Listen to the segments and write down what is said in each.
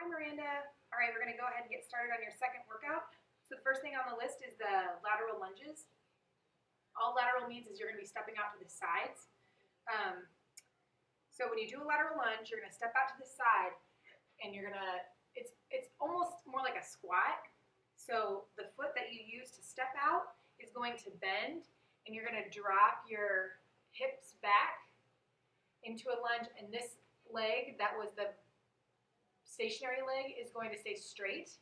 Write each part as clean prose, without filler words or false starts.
Hi, Miranda. All right, we're going to go ahead and get started on your second workout. So the first thing on the list is the lateral lunges. All lateral means is you're going to be stepping out to the sides. So when you do a lateral lunge, you're going to step out to the side, and you're going to, it's almost more like a squat. So the foot that you use to step out is going to bend, and you're going to drop your hips back into a lunge, and this leg that was the stationary leg is going to stay straight,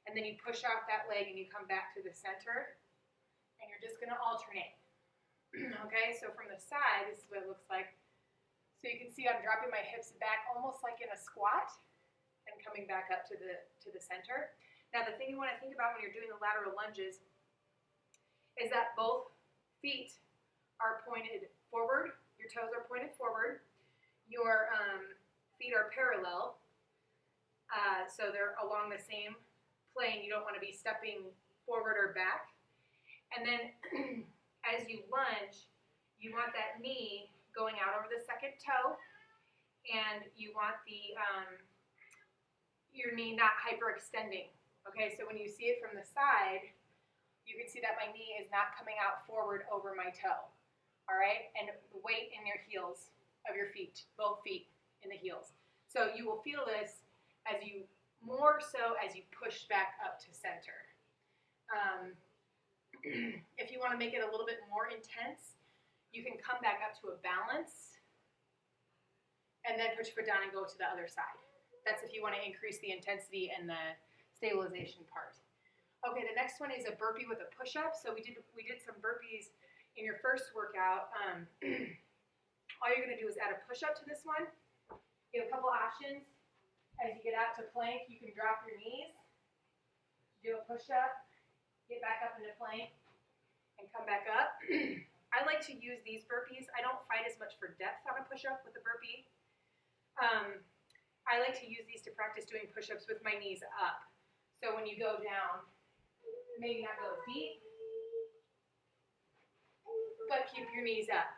and then you push off that leg and you come back to the center, and you're just going to alternate. Okay, so from the side, this is what it looks like. So you can see I'm dropping my hips back almost like in a squat and coming back up to the center. Now the thing you want to think about when you're doing the lateral lunges is that both feet are pointed forward, your toes are pointed forward, your feet are parallel, so they're along the same plane. You don't want to be stepping forward or back. And then as you lunge, you want that knee going out over the second toe, and you want the your knee not hyperextending. Okay, so when you see it from the side, you can see that my knee is not coming out forward over my toe. All right, and the weight in your heels of your feet, both feet in the heels. So you will feel this as you, more so as you push back up to center. If you want to make it a little bit more intense, you can come back up to a balance and then put your foot down and go to the other side. That's if you want to increase the intensity and the stabilization part. Okay, the next one is a burpee with a push-up. So we did some burpees in your first workout. All you're going to do is add a push-up to this one. You have a couple options. As you get out to plank, you can drop your knees, do a push-up, get back up into plank, and come back up. I like to use these burpees. I don't fight as much for depth on a push-up with a burpee. I like to use these to practice doing push-ups with my knees up. So when you go down, maybe not go deep, but keep your knees up.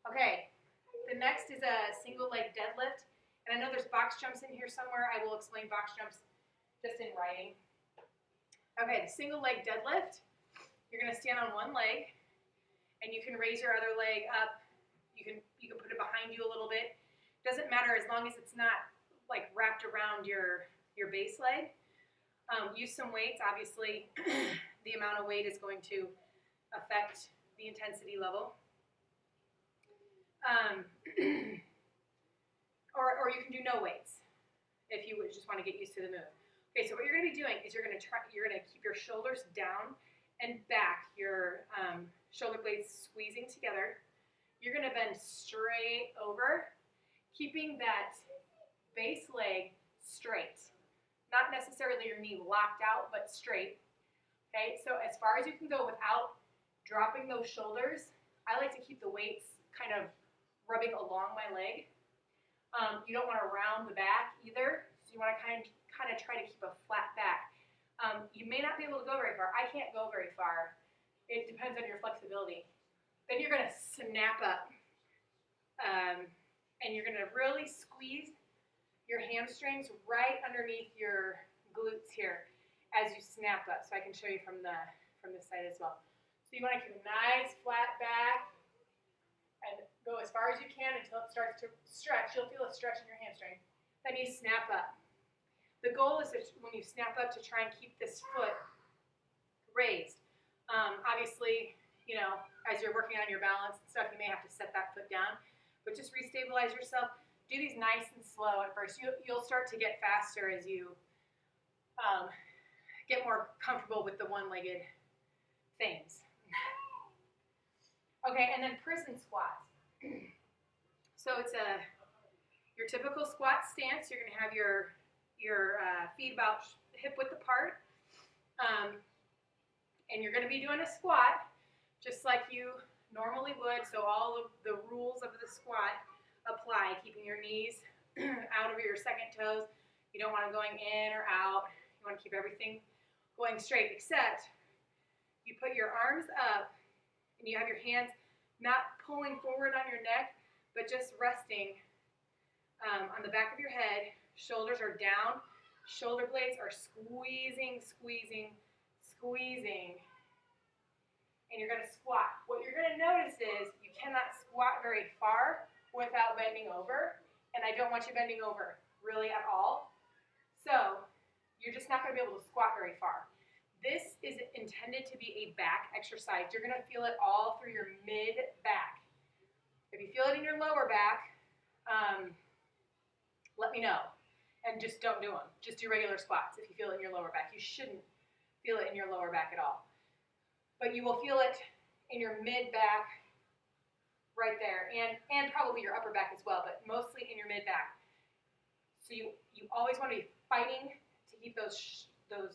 Okay, the next is a single leg deadlift. And I know there's box jumps in here somewhere. I will explain box jumps just in writing. Okay, the single leg deadlift. You're going to stand on one leg, and you can raise your other leg up. You can put it behind you a little bit. Doesn't matter as long as it's not like wrapped around your base leg. Use some weights. Obviously, the amount of weight is going to affect the intensity level. Or you can do no weights if you just want to get used to the move. Okay, so what you're going to be doing is you're going to keep your shoulders down and back, your shoulder blades squeezing together. You're going to bend straight over, keeping that base leg straight. Not necessarily your knee locked out, but straight. Okay, so as far as you can go without dropping those shoulders, I like to keep the weights kind of rubbing along my leg. You don't want to round the back either, so you want to kind of try to keep a flat back. You may not be able to go very far. I can't go very far. It depends on your flexibility. Then you're going to snap up, and you're going to really squeeze your hamstrings right underneath your glutes here as you snap up. So I can show you from the side as well. So you want to keep a nice flat back and go as far as you can until it starts to stretch. You'll feel a stretch in your hamstring. Then you snap up. The goal is that when you snap up to try and keep this foot raised. Obviously, you know, as you're working on your balance and stuff, you may have to set that foot down, but just restabilize yourself. Do these nice and slow at first. You'll start to get faster as you get more comfortable with the one-legged things. Okay, and then prison squats. So it's your typical squat stance. You're going to have your feet about hip width apart, and you're going to be doing a squat just like you normally would. So all of the rules of the squat apply. Keeping your knees out of your second toes. You don't want them going in or out. You want to keep everything going straight, except you put your arms up and you have your hands not pulling forward on your neck, but just resting on the back of your head. Shoulders are down. Shoulder blades are squeezing, squeezing, squeezing. And you're going to squat. What you're going to notice is you cannot squat very far without bending over. And I don't want you bending over really at all. So you're just not going to be able to squat very far. This is intended to be a back exercise. You're going to feel it all through your mid-back. If you feel it in your lower back, let me know. And just don't do them. Just do regular squats if you feel it in your lower back. You shouldn't feel it in your lower back at all. But you will feel it in your mid-back right there, and probably your upper back as well, but mostly in your mid-back. So you always want to be fighting to keep those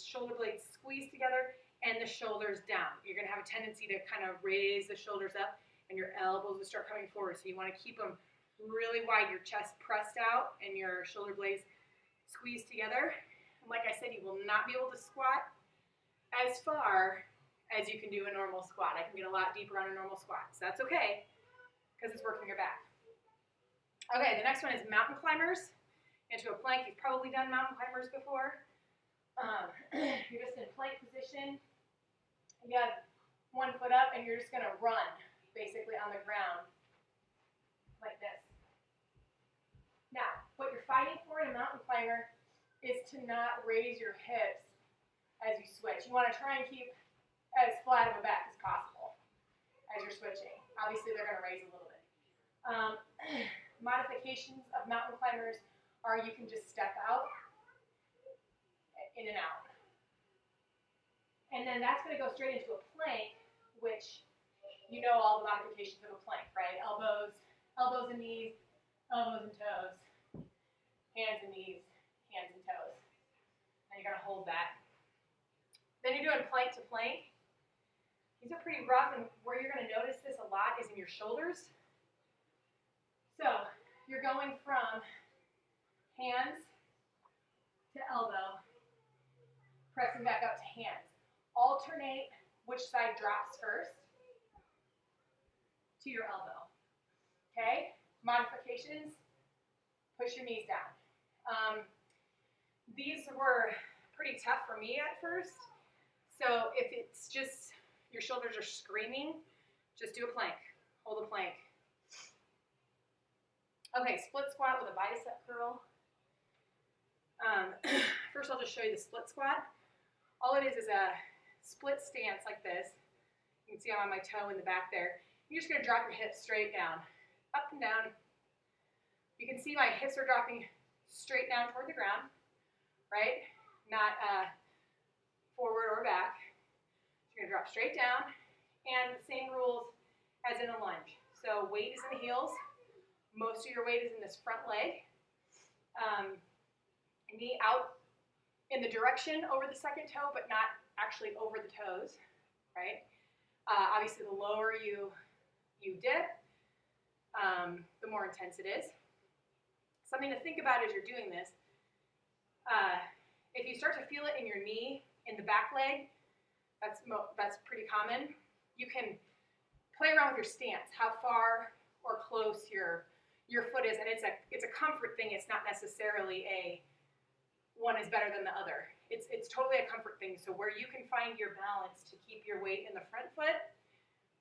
shoulder blades squeezed together and the shoulders down. You're going to have a tendency to kind of raise the shoulders up and your elbows will start coming forward. So you want to keep them really wide, your chest pressed out and your shoulder blades squeezed together. And like I said, you will not be able to squat as far as you can do a normal squat. I can get a lot deeper on a normal squat. So that's okay because it's working your back. Okay, the next one is mountain climbers into a plank. You've probably done mountain climbers before. You're just in plank position. You have one foot up and you're just going to run basically on the ground like this. Now, what you're fighting for in a mountain climber is to not raise your hips as you switch. You want to try and keep as flat of a back as possible as you're switching. Obviously, they're going to raise a little bit. Modifications of mountain climbers are you can just step out, in and out. And then that's going to go straight into a plank, which you know all the modifications of a plank, right? Elbows and knees, elbows and toes, hands and knees, hands and toes. And you're going to hold that. Then you're doing plank to plank. These are pretty rough, and where you're going to notice this a lot is in your shoulders. So you're going from hands to elbow, pressing back up to hands. Alternate which side drops first to your elbow. Okay? Modifications, push your knees down. These were pretty tough for me at first. So if it's just your shoulders are screaming, just do a plank. Hold a plank. Okay, split squat with a bicep curl. First I'll just show you the split squat. All it is a split stance like this. You can see I'm on my toe in the back there. You're just going to drop your hips straight down, up and down. You can see my hips are dropping straight down toward the ground, right? Not forward or back. You're going to drop straight down, and the same rules as in a lunge. So weight is in the heels. Most of your weight is in this front leg. Knee out in the direction over the second toe, but not actually over the toes, right? Obviously, the lower you dip, the more intense it is. Something to think about as you're doing this, if you start to feel it in your knee, in the back leg, that's pretty common. You can play around with your stance, how far or close your foot is, and it's a comfort thing. It's not necessarily a one is better than the other. It's totally a comfort thing. So where you can find your balance to keep your weight in the front foot,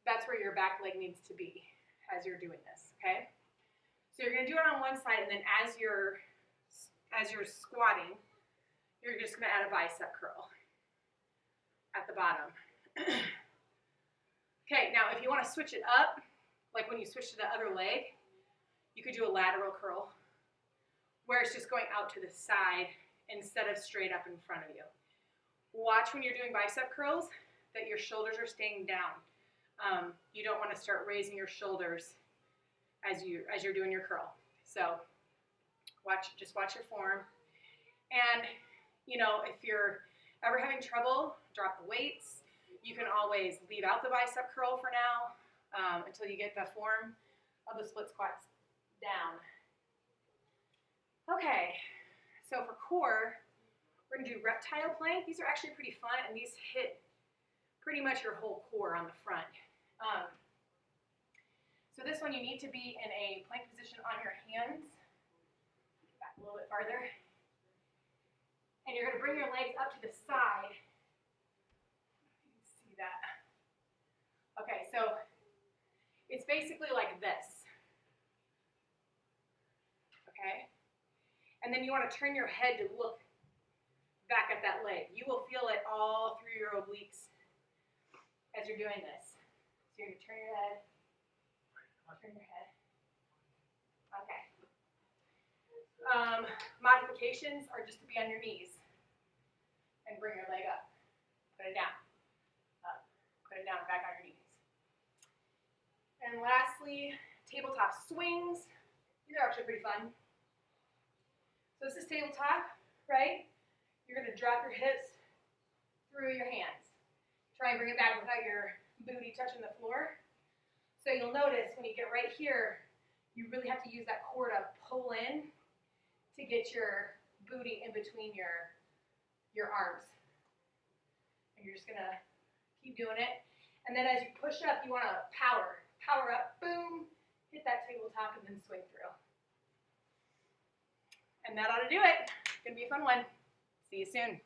that's where your back leg needs to be as you're doing this, okay? So you're going to do it on one side, and then as you're squatting, you're just going to add a bicep curl at the bottom. Okay, now if you want to switch it up, like when you switch to the other leg, you could do a lateral curl where it's just going out to the side instead of straight up in front of you. Watch when you're doing bicep curls that your shoulders are staying down. You don't want to start raising your shoulders as you're doing your curl. So just watch your form. And if you're ever having trouble, drop the weights. You can always leave out the bicep curl for now until you get the form of the split squats down. Okay, so for core, we're going to do reptile plank. These are actually pretty fun, and these hit pretty much your whole core on the front. So this one, you need to be in a plank position on your hands. farther. And you're going to bring your legs up to the side. You can see that. Okay, so it's basically like this. Okay? And then you want to turn your head to look back at that leg. You will feel it all through your obliques as you're doing this. So you're going to turn your head, turn your head. Okay. Modifications are just to be on your knees and bring your leg up. Put it down. Up. Put it down and back on your knees. And lastly, tabletop swings. These are actually pretty fun. So this is tabletop, right? You're going to drop your hips through your hands. Try and bring it back without your booty touching the floor. So you'll notice when you get right here, you really have to use that core to pull in to get your booty in between your arms. And you're just going to keep doing it. And then as you push up, you want to power up, boom, hit that tabletop and then swing through. And that ought to do it. It's going to be a fun one. See you soon.